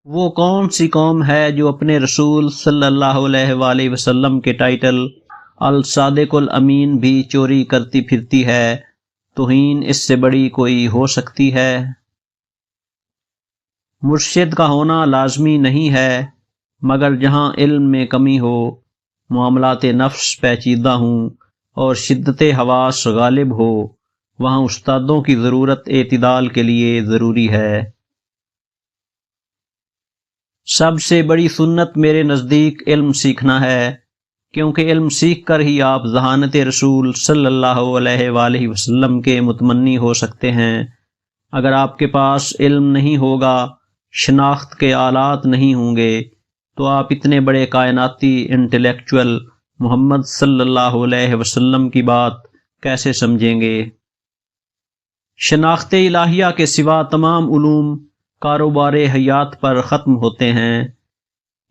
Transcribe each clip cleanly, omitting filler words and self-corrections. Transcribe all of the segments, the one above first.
وہ کون سی قوم ہے جو اپنے رسول صلی اللہ علیہ وآلہ وسلم کے ٹائٹل الصادق الامین بھی چوری کرتی پھرتی ہے؟ توہین اس سے بڑی کوئی ہو سکتی ہے؟ مرشد کا ہونا لازمی نہیں ہے، مگر جہاں علم میں کمی ہو، معاملات نفس پیچیدہ ہوں اور شدت حواس غالب ہو، وہاں استادوں کی ضرورت اعتدال کے لیے ضروری ہے۔ سب سے بڑی سنت میرے نزدیک علم سیکھنا ہے، کیونکہ علم سیکھ کر ہی آپ ذہانت رسول صلی اللہ علیہ وآلہ وسلم کے متمنی ہو سکتے ہیں۔ اگر آپ کے پاس علم نہیں ہوگا، شناخت کے آلات نہیں ہوں گے، تو آپ اتنے بڑے کائناتی انٹلیکچوئل محمد صلی اللہ علیہ وسلم کی بات کیسے سمجھیں گے؟ شناخت الہیہ کے سوا تمام علوم کاروبار حیات پر ختم ہوتے ہیں۔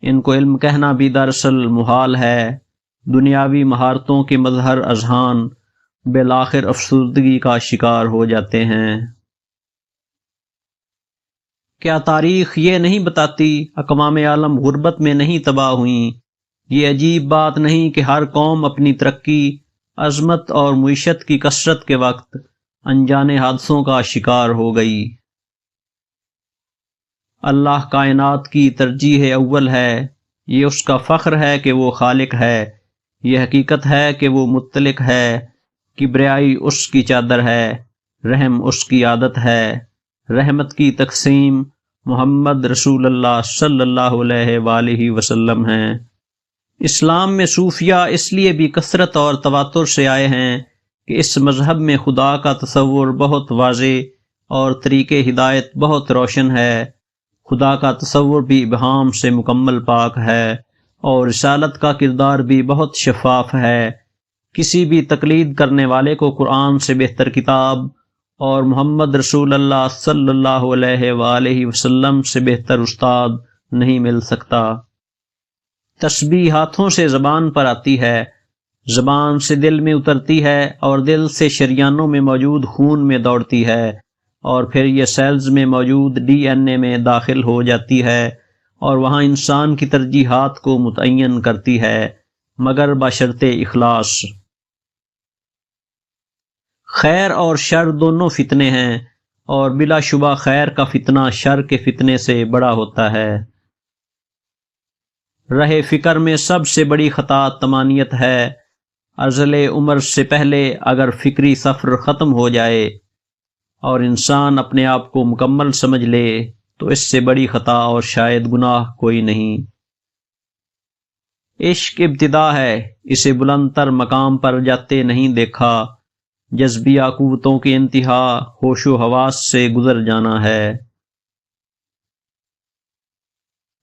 ان کو علم کہنا بھی دراصل محال ہے۔ دنیاوی مہارتوں کے مظہر اذہان بالآخر افسردگی کا شکار ہو جاتے ہیں۔ کیا تاریخ یہ نہیں بتاتی اقوام عالم غربت میں نہیں تباہ ہوئیں؟ یہ عجیب بات نہیں کہ ہر قوم اپنی ترقی، عظمت اور معیشت کی کثرت کے وقت انجانے حادثوں کا شکار ہو گئی۔ اللہ کائنات کی ترجیح اول ہے، یہ اس کا فخر ہے کہ وہ خالق ہے، یہ حقیقت ہے کہ وہ مطلق ہے، کبریائی اس کی چادر ہے، رحم اس کی عادت ہے، رحمت کی تقسیم محمد رسول اللہ صلی اللہ علیہ وآلہ وسلم ہیں۔ اسلام میں صوفیہ اس لیے بھی کثرت اور تواتر سے آئے ہیں کہ اس مذہب میں خدا کا تصور بہت واضح اور طریقِ ہدایت بہت روشن ہے۔ خدا کا تصور بھی ابہام سے مکمل پاک ہے اور رسالت کا کردار بھی بہت شفاف ہے۔ کسی بھی تقلید کرنے والے کو قرآن سے بہتر کتاب اور محمد رسول اللہ صلی اللہ علیہ وآلہ وسلم سے بہتر استاد نہیں مل سکتا۔ تسبیح ہاتھوں سے زبان پر آتی ہے، زبان سے دل میں اترتی ہے اور دل سے شریانوں میں موجود خون میں دوڑتی ہے، اور پھر یہ سیلز میں موجود ڈی این اے میں داخل ہو جاتی ہے اور وہاں انسان کی ترجیحات کو متعین کرتی ہے، مگر بشرط اخلاص۔ خیر اور شر دونوں فتنے ہیں، اور بلا شبہ خیر کا فتنہ شر کے فتنے سے بڑا ہوتا ہے۔ رہ فکر میں سب سے بڑی خطا طمانیت ہے۔ ازل عمر سے پہلے اگر فکری سفر ختم ہو جائے اور انسان اپنے آپ کو مکمل سمجھ لے تو اس سے بڑی خطا اور شاید گناہ کوئی نہیں۔ عشق ابتدا ہے، اسے بلند تر مقام پر جاتے نہیں دیکھا، جذبیہ قوتوں کی انتہا ہوش و حواس سے گزر جانا ہے۔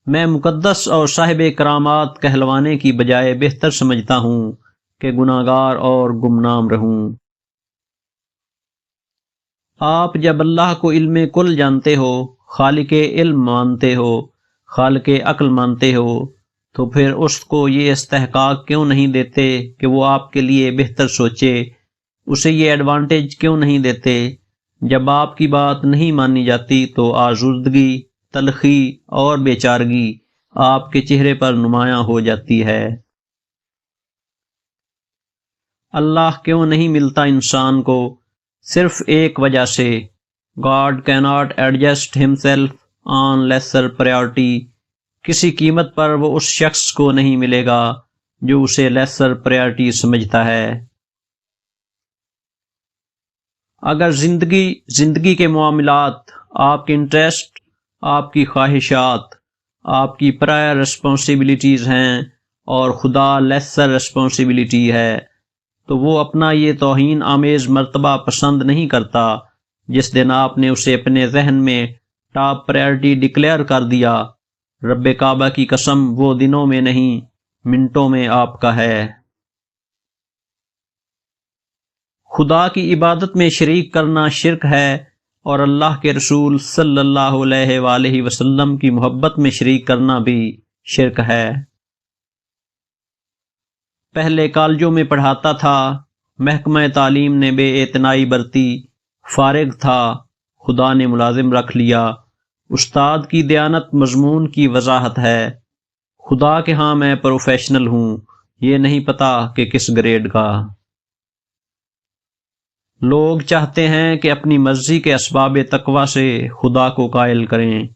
میں مقدس اور صاحب کرامات کہلوانے کی بجائے بہتر سمجھتا ہوں کہ گناہگار اور گمنام رہوں۔ آپ جب اللہ کو علم کل جانتے ہو، خالق علم مانتے ہو، خالق عقل مانتے ہو، تو پھر اس کو یہ استحقاق کیوں نہیں دیتے کہ وہ آپ کے لیے بہتر سوچے؟ اسے یہ ایڈوانٹیج کیوں نہیں دیتے؟ جب آپ کی بات نہیں مانی جاتی تو آزردگی، تلخی اور بیچارگی آپ کے چہرے پر نمایاں ہو جاتی ہے۔ اللہ کیوں نہیں ملتا انسان کو؟ صرف ایک وجہ سے، God cannot adjust himself on lesser priority۔ کسی قیمت پر وہ اس شخص کو نہیں ملے گا جو اسے لیسر پریارٹی سمجھتا ہے۔ اگر زندگی کے معاملات، آپ کے انٹرسٹ، آپ کی خواہشات، آپ کی پرائر ریسپانسبلٹیز ہیں اور خدا لیسر ریسپانسبلٹی ہے، تو وہ اپنا یہ توہین آمیز مرتبہ پسند نہیں کرتا جس دن آپ نے اسے اپنے ذہن میں ٹاپ پرائرٹی ڈکلیئر کر دیا۔ رب کعبہ کی قسم، وہ دنوں میں نہیں، منٹوں میں آپ کا ہے۔ خدا کی عبادت میں شریک کرنا شرک ہے، اور اللہ کے رسول صلی اللہ علیہ وآلہ وسلم کی محبت میں شریک کرنا بھی شرک ہے۔ پہلے کالجوں میں پڑھاتا تھا، محکمہ تعلیم نے بے اعتنائی برتی، فارغ تھا، خدا نے ملازم رکھ لیا، استاد کی دیانت مضمون کی وضاحت ہے، خدا کے ہاں میں پروفیشنل ہوں، یہ نہیں پتا کہ کس گریڈ کا۔ لوگ چاہتے ہیں کہ اپنی مرضی کے اسباب تقویٰ سے خدا کو قائل کریں،